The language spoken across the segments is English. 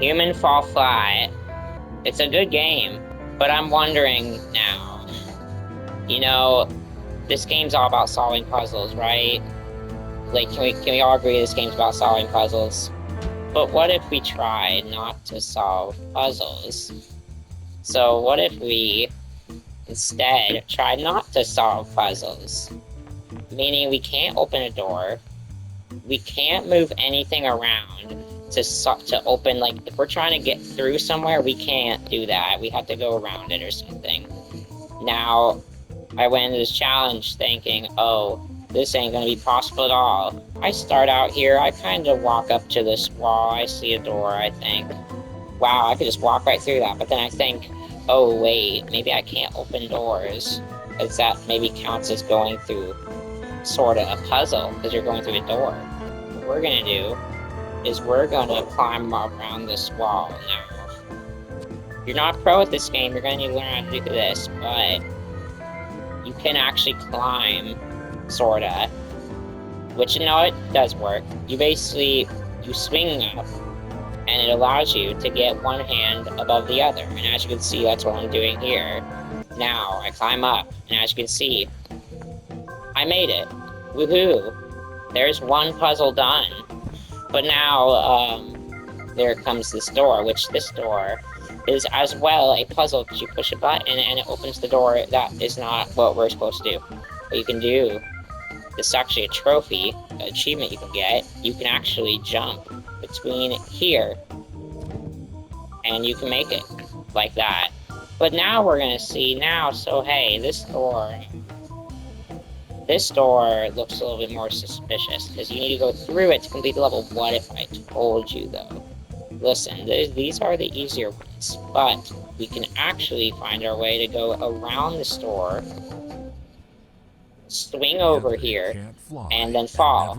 Human Fall Flat. It's a good game, but I'm wondering now, you know, this game's all about solving puzzles, right? Like, can we all agree this game's about solving puzzles? But what if we tried not to solve puzzles? So what if we instead tried not to solve puzzles? Meaning we can't open a door, we can't move anything around to open, like, if we're trying to get through somewhere, we can't do that. We have to go around it or something. Now, I went into this challenge thinking, oh, this ain't gonna be possible at all. I start out here, I kind of walk up to this wall, I see a door, I think, wow, I could just walk right through that. But then I think, oh wait, maybe I can't open doors, because that maybe counts as going through sort of a puzzle, because you're going through a door. What we're gonna do is we're gonna climb around this wall now. If you're not pro at this game, you're gonna need to learn how to do this, but you can actually climb, sorta, which, you know, it does work. You basically, you swing up, and it allows you to get one hand above the other, and as you can see, that's what I'm doing here. Now, I climb up, and as you can see, I made it. Woohoo! There's one puzzle done. But now, there comes this door, which this door is as well a puzzle, because you push a button and it opens the door. That is not what we're supposed to do. What you can do, this is actually a trophy, an achievement you can get. You can actually jump between here, and you can make it like that. But now we're gonna see now, so hey, this door looks a little bit more suspicious, because you need to go through it to complete the level. What if I told you, though? Listen, these are the easier ones, but we can actually find our way to go around the store, swing over here, and then fall.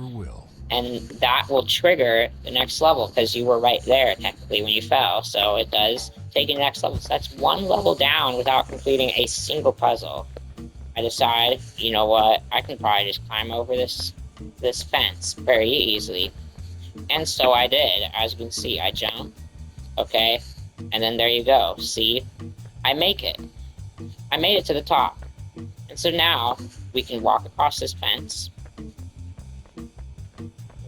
And that will trigger the next level, because you were right there, technically, when you fell, so it does take you to the next level. So that's one level down without completing a single puzzle. I decide, you know what, I can probably just climb over this fence very easily. And so I did. As you can see, I jump, okay? And then there you go. See? I make it. I made it to the top. And so now, we can walk across this fence. We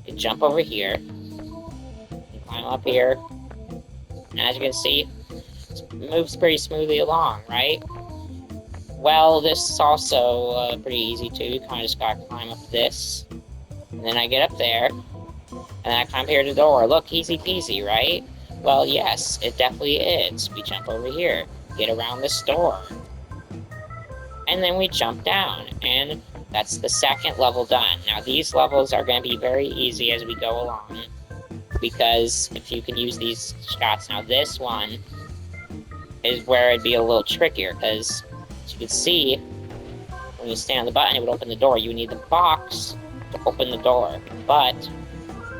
can jump over here. And climb up here. And as you can see, it moves pretty smoothly along, right? Well, this is also pretty easy too. You kind of just gotta climb up this. And then I get up there. And then I climb here to the door. Look, easy peasy, right? Well, yes, it definitely is. We jump over here, get around this door. And then we jump down, and that's the second level done. Now, these levels are going to be very easy as we go along, because if you can use these shots. Now, this one is where it'd be a little trickier, because as you can see, when you stand on the button, it would open the door. You would need the box to open the door, but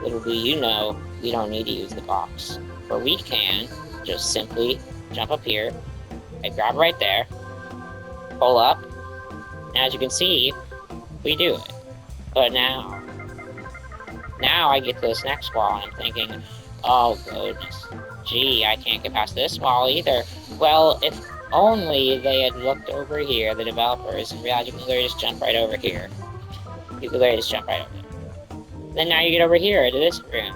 little do you know, we don't need to use the box. Or we can just simply jump up here, I grab right there, pull up, and as you can see, we do it. But now I get to this next wall, and I'm thinking, oh goodness, gee, I can't get past this wall either. Well, if only they had looked over here, the developers, and realized you can literally just jump right over here. You can literally just jump right over there. Then now you get over here to this room.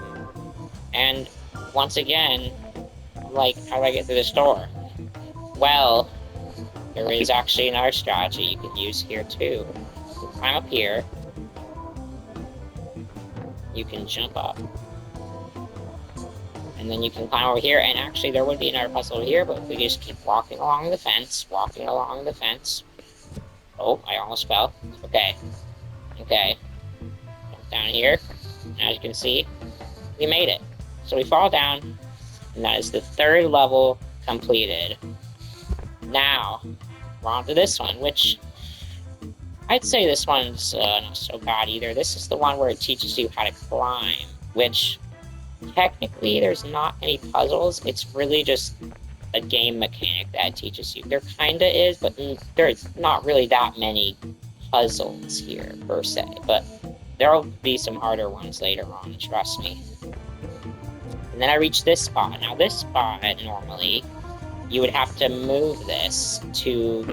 And once again, like, how do I get through this door? Well, there is actually another strategy you can use here too. You can climb up here. You can jump up. And then you can climb over here, and actually there would be another puzzle over here, but if we just keep walking along the fence. Oh, I almost fell. Okay. Jump down here. And as you can see, we made it. So we fall down, and that is the third level completed. Now, we're on to this one, which I'd say this one's not so bad either. This is the one where it teaches you how to climb, which technically there's not any puzzles. It's really just a game mechanic that it teaches you. There kinda is, but there's not really that many puzzles here, per se. But there'll be some harder ones later on, trust me. And then I reach this spot. Now this spot, normally, you would have to move this to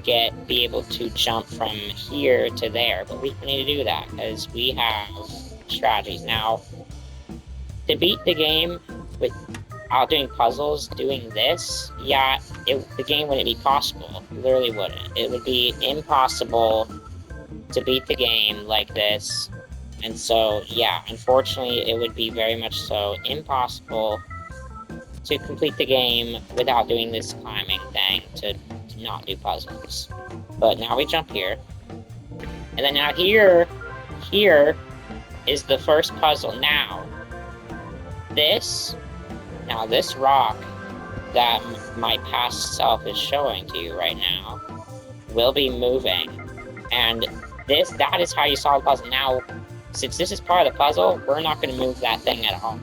be able to jump from here to there. But we don't need to do that, because we have strategies. Now, to beat the game without doing puzzles, doing this, yeah, the game wouldn't be possible. It literally wouldn't. It would be impossible to beat the game like this. And so, yeah, unfortunately, it would be very much so impossible to complete the game without doing this climbing thing, to not do puzzles. But now we jump here. And then now here is the first puzzle. Now, this rock that my past self is showing to you right now will be moving. And that is how you solve the puzzle. Now, since this is part of the puzzle, we're not going to move that thing at all.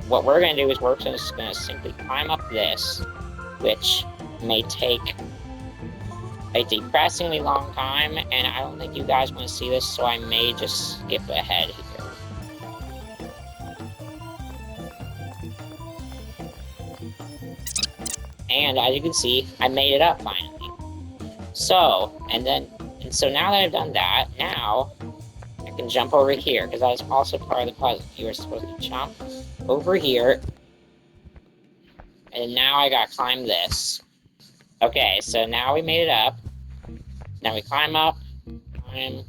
What we're going to do is we're just going to simply climb up this, which may take a depressingly long time, and I don't think you guys want to see this, so I may just skip ahead here. And as you can see, I made it up finally. So now that I've done that, now I can jump over here, because that is also part of the puzzle. You are supposed to jump over here, and now I gotta climb this. Okay, so now we made it up. Now we climb up, climb,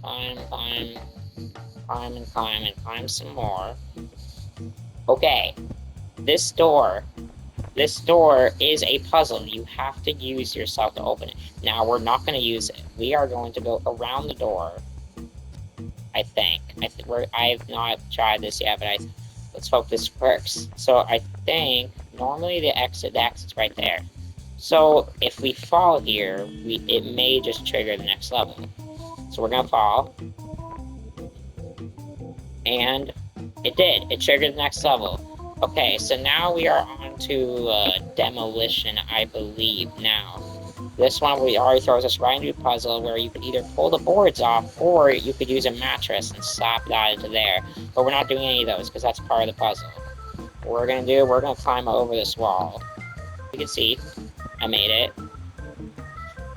and climb some more. Okay, this door is a puzzle. You have to use yourself to open it. Now, we're not going to use it. We are going to go around the door, I think. I've not tried this yet, but let's hope this works. So I think, normally the exit's right there. So if we fall here, it may just trigger the next level. So we're going to fall. And it did. It triggered the next level. Okay, so now we are on to demolition, I believe. Now, this one already throws us right into a puzzle where you could either pull the boards off, or you could use a mattress and slap that into there. But we're not doing any of those, because that's part of the puzzle. What we're going to do, we're going to climb over this wall. You can see, I made it.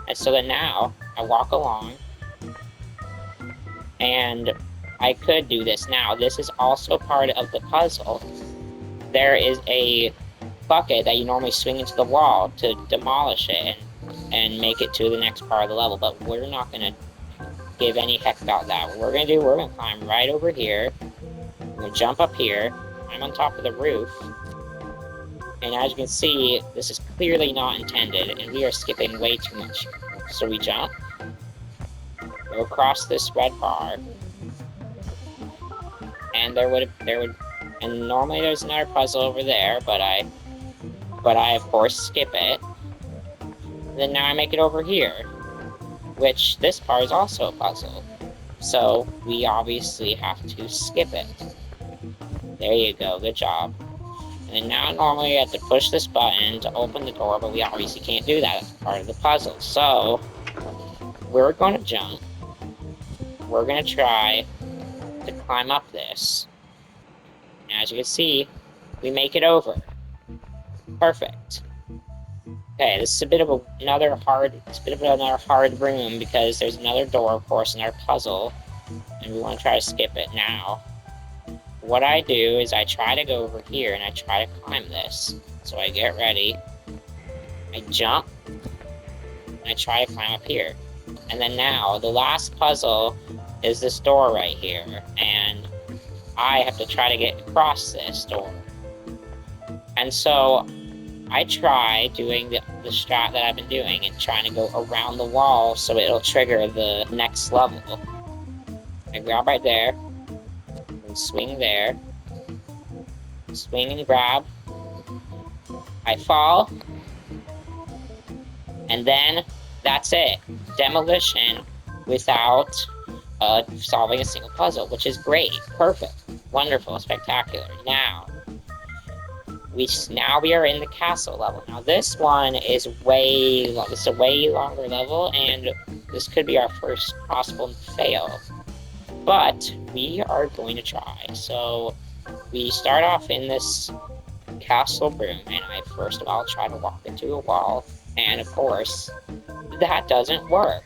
And so then now, I walk along, and I could do this. Now, this is also part of the puzzle. There is a bucket that you normally swing into the wall to demolish it and make it to the next part of the level, but we're not going to give any heck about that. What we're going to do, we're going to climb right over here. We're going to jump up here. I'm on top of the roof. And as you can see, this is clearly not intended, and we are skipping way too much. So we jump, go across this red bar, and and normally there's another puzzle over there, but I of course skip it. Then now I make it over here, which this part is also a puzzle. So we obviously have to skip it. There you go, good job. And now normally I have to push this button to open the door, but we obviously can't do that. That's part of the puzzle. So we're going to jump. We're going to try to climb up this. And as you can see, we make it over. Perfect. Okay, this is a bit of another hard room, because there's another door, of course, in our puzzle, and we want to try to skip it. Now, what I do is I try to go over here and I try to climb this. So I get ready, I jump, and I try to climb up here. And then now, the last puzzle is this door right here, and I have to try to get across this door. And so I try doing the strat that I've been doing and trying to go around the wall so it'll trigger the next level. I grab right there, and swing there, swing and grab, I fall, and then that's it. Demolition without solving a single puzzle, which is great, perfect, wonderful, spectacular. Now we are in the castle level. Now this one is it's a way longer level, and this could be our first possible fail. But we are going to try. So we start off in this castle broom, and I first of all try to walk into a wall, and of course, that doesn't work.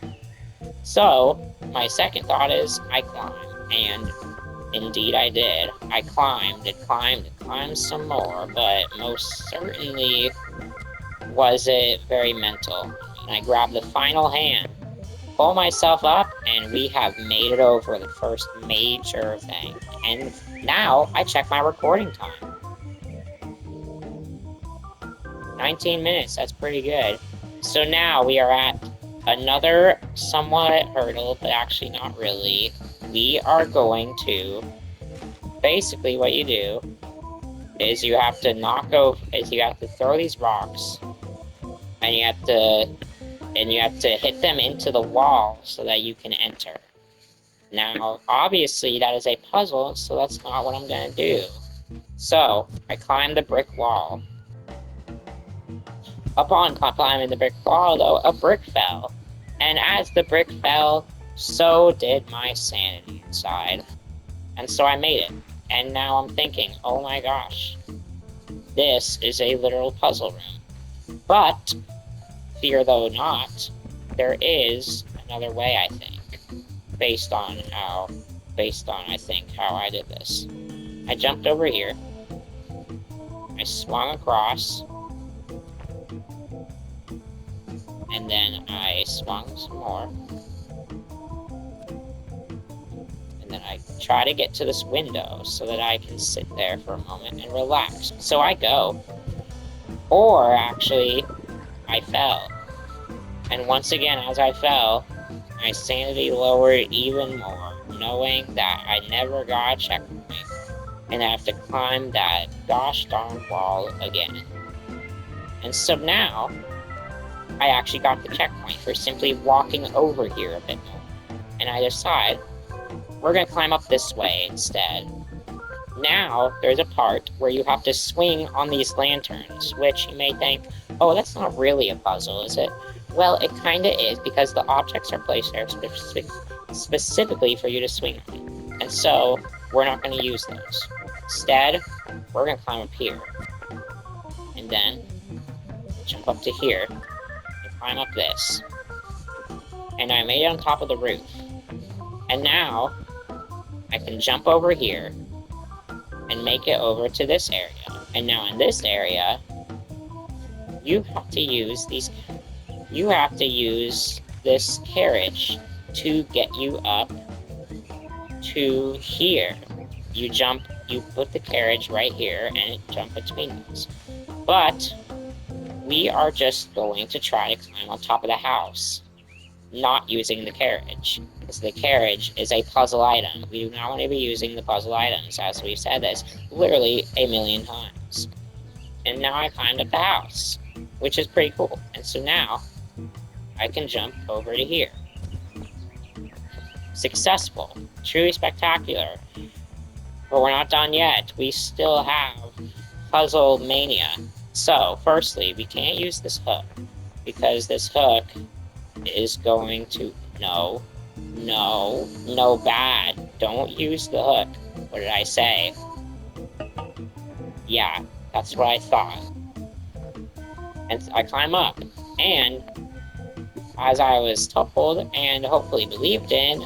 So, my second thought is I climb, and indeed I did. I climbed and climbed and climbed some more, but most certainly was it very mental. And I grabbed the final hand, pull myself up, and we have made it over the first major thing. And now I check my recording time. 19 minutes, that's pretty good. So now we are at another somewhat hurdle, but actually not really. We are going to, basically what you do is you have to throw these rocks, and you have to hit them into the wall so that you can enter. Now, obviously that is a puzzle, so that's not what I'm gonna do. So, I climbed the brick wall. Upon climbing the brick wall, though, a brick fell. And as the brick fell, so did my sanity inside. And so I made it. And now I'm thinking, oh my gosh, this is a literal puzzle room. But, fear though not, there is another way, I think, based on I think how I did this. I jumped over here, I swung across, and then I swung some more, and then I try to get to this window so that I can sit there for a moment and relax. So I go, or actually, I fell. And once again, as I fell, my sanity lowered even more, knowing that I never got a checkpoint, and I have to climb that gosh darn wall again. And so now, I actually got the checkpoint for simply walking over here a bit more. And I decide, we're gonna climb up this way instead. Now, there's a part where you have to swing on these lanterns, which you may think, oh, that's not really a puzzle, is it? Well, it kinda is, because the objects are placed there specifically for you to swing on. And so, we're not gonna use those. Instead, we're gonna climb up here. And then, jump up to here, and climb up this. And I made it on top of the roof. And now, I can jump over here, and make it over to this area. And now in this area, you have to use this carriage to get you up to here. You put the carriage right here and it jump between these. But we are just going to try to climb on top of the house, not using the carriage, because the carriage is a puzzle item. We do not want to be using the puzzle items, as we've said this literally a million times. And now I climbed up the house, which is pretty cool. And so now, I can jump over to here. Successful. Truly spectacular. But we're not done yet. We still have Puzzle Mania. So, firstly, we can't use this hook, because this hook is going to... No, bad. Don't use the hook. What did I say? Yeah, that's what I thought. And I climb up, and as I was told and hopefully believed in,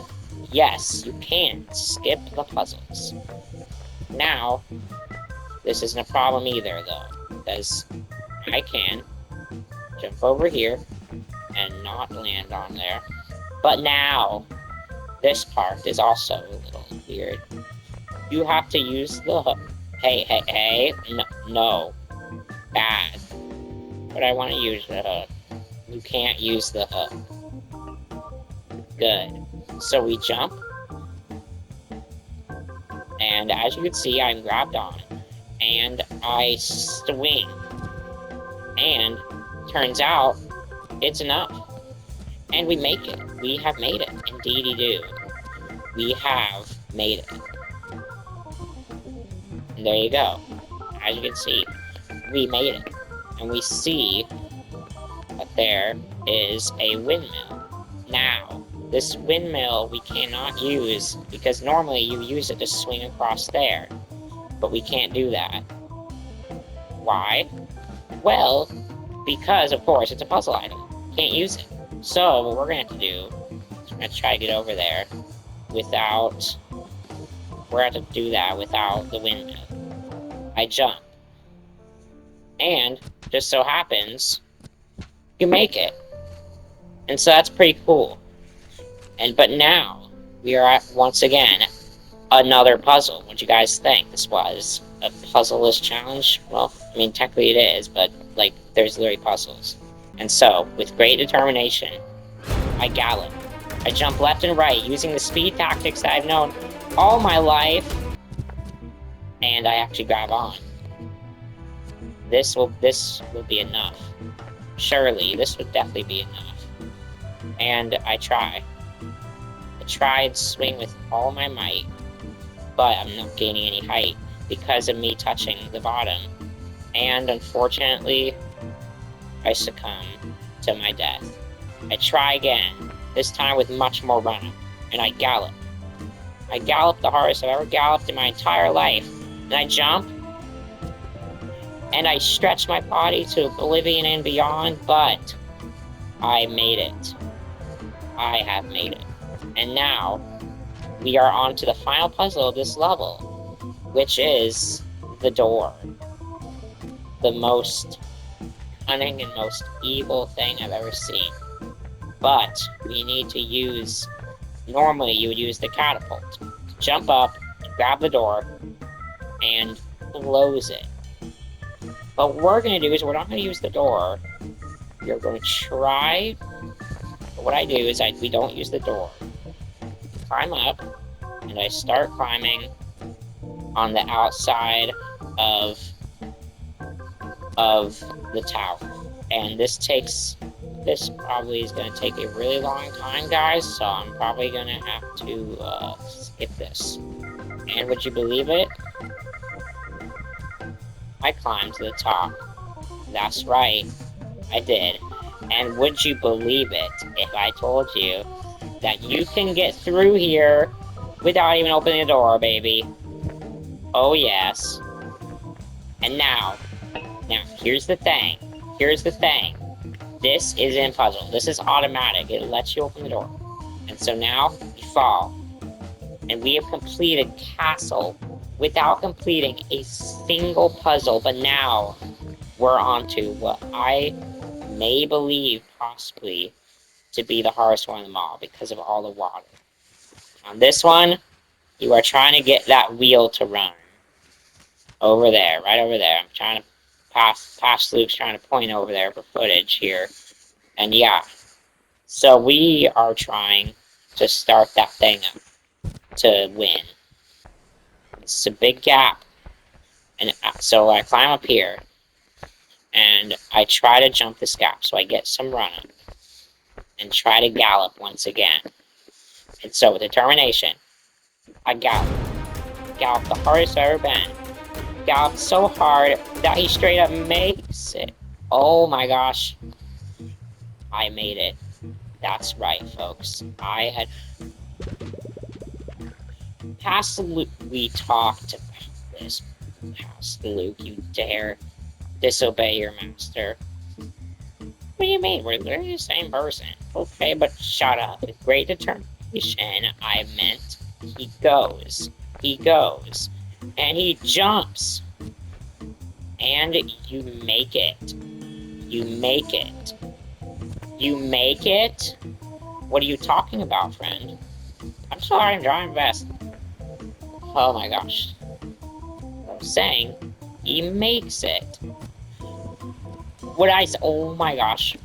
yes, you can skip the puzzles. Now, this isn't a problem either, though, because I can jump over here and not land on there. But now, this part is also a little weird. You have to use the hook. Hey, no, bad. But I want to use the hook. You can't use the hook. Good. So we jump. And as you can see, I'm grabbed on. And I swing. And turns out, it's enough. And we make it. We have made it. Indeedy do. We have made it. And there you go. As you can see, we made it. And we see that there is a windmill. Now, this windmill we cannot use because normally you use it to swing across there. But we can't do that. Why? Well, because, of course, it's a puzzle item. Can't use it. So, what we're going to have to do is we're going to try to get over there without... We're going to have to do that without the windmill. I jump. And, just so happens, you make it. And so that's pretty cool. But now, we are at, once again, another puzzle. What do you guys think? This was a puzzle-less challenge? Well, I mean, technically it is, but, like, there's literally puzzles. And so, with great determination, I gallop. I jump left and right, using the speed tactics that I've known all my life, and I actually grab on. This will be enough. Surely, this would definitely be enough. And I try. I tried to swing with all my might, but I'm not gaining any height because of me touching the bottom. And unfortunately, I succumb to my death. I try again, this time with much more run-up, and I gallop. I gallop the hardest I've ever galloped in my entire life. And I jump, and I stretch my body to oblivion and beyond, but I made it. I have made it. And now, we are on to the final puzzle of this level, which is the door. The most cunning and most evil thing I've ever seen. But we need to use, normally you would use the catapult. Jump up, grab the door, and close it. But what we're going to do is we're not going to use the door. We're going to try, what I do is we don't use the door. Climb up, and I start climbing on the outside of the tower. And this probably is going to take a really long time, guys, so I'm probably going to have to skip this. And would you believe it? I climbed to the top. That's right, I did. And would you believe it if I told you that you can get through here without even opening the door, baby? Oh yes. And now, here's the thing. This isn't a puzzle. This is automatic. It lets you open the door. And so now, we fall. And we have completed Castle without completing a single puzzle. But now, we're on to what I may believe, possibly, to be the hardest one of them all, because of all the water. On this one, you are trying to get that wheel to run. Over there, right over there. I'm trying to pass Luke's trying to point over there for footage here. And yeah. So we are trying to start that thing up to win. It's a big gap. And so I climb up here. And I try to jump this gap so I get some run-up. And try to gallop once again. And so with determination, I gallop. Gallop the hardest I've ever been. Gallop so hard that he straight up makes it. Oh my gosh. I made it. That's right, folks. I had... Past Luke, we talked about this. Past Luke, you dare disobey your master. What do you mean? We're literally the same person. Okay, but shut up. With great determination, I meant he goes. And he jumps. And you make it. You make it. What are you talking about, friend? I'm sorry, I'm trying my best. Oh my gosh. I'm saying, he makes it. What I say? Oh my gosh.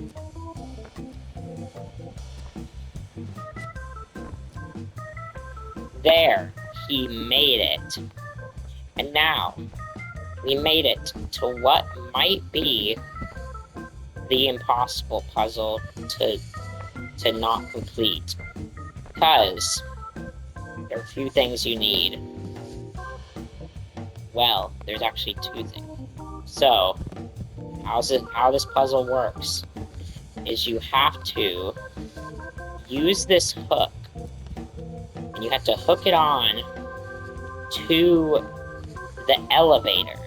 There. He made it. And now, we made it to what might be the impossible puzzle to not complete. Because there are a few things you need. Well, there's actually two things. So, how this puzzle works is you have to use this hook. And you have to hook it on to the elevator.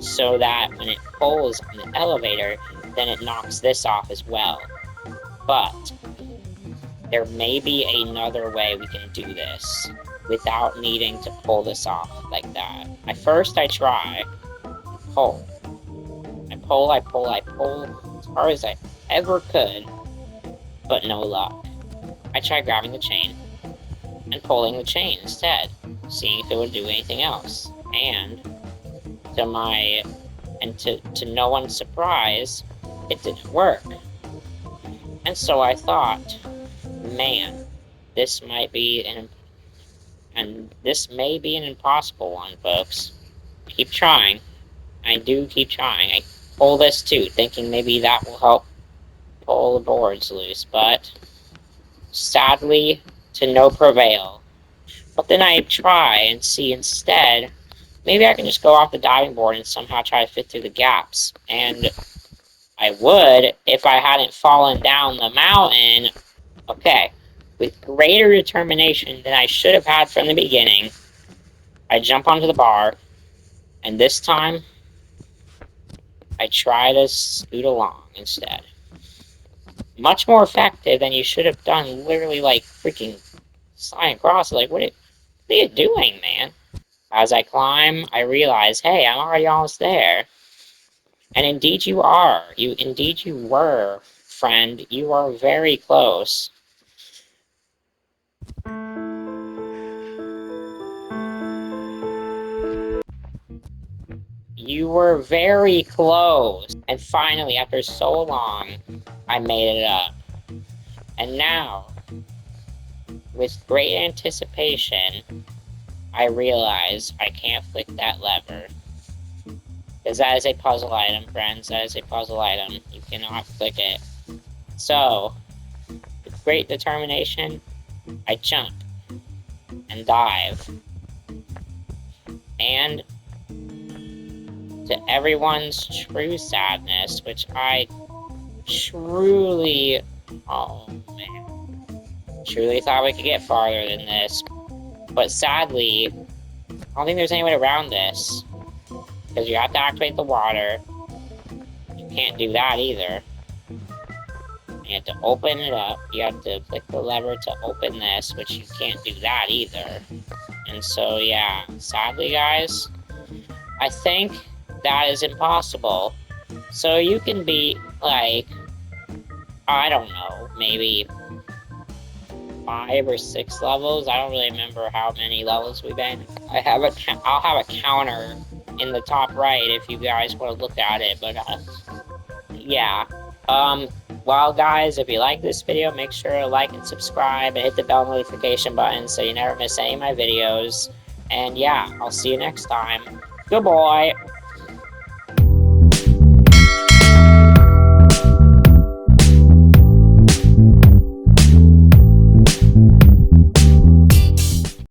so that when it pulls on the elevator, then it knocks this off as well. But there may be another way we can do this without needing to pull this off like that. First I try, pull. I pull as hard as I ever could, but no luck. I tried grabbing the chain and pulling the chain instead, seeing if it would do anything else. And to no one's surprise, it didn't work. And so I thought, man, this may be an impossible one, folks. Keep trying. I do keep trying. I pull this too, thinking maybe that will help pull the boards loose, but sadly, to no prevail. But then I try and see instead, maybe I can just go off the diving board and somehow try to fit through the gaps. And I would if I hadn't fallen down the mountain. Okay, with greater determination than I should have had from the beginning, I jump onto the bar, and this time, I try to scoot along instead. Much more effective than you should have done, literally like freaking sliding across. Like, what are you doing, man? As I climb, I realize, hey, I'm already almost there. And indeed you are. Indeed you were, friend. You are very close. You were very close. And finally, after so long, I made it up. And now, with great anticipation, I realize I can't flick that lever. Because that is a puzzle item, friends. That is a puzzle item. You cannot flick it. So, with great determination, I jump and dive. And to everyone's true sadness, which I truly, oh man, truly thought we could get farther than this. But sadly, I don't think there's any way around this. Because you have to activate the water. You can't do that either. You have to open it up. You have to click the lever to open this, which you can't do that either. And so, yeah, sadly, guys, I think that is impossible. So you can beat, like, I don't know, maybe 5 or 6 levels. I don't really remember how many levels we've been. I'll have a counter in the top right if you guys want to look at it, but yeah. Well, guys, if you like this video, make sure to like and subscribe and hit the bell notification button so you never miss any of my videos. And yeah, I'll see you next time. Good boy.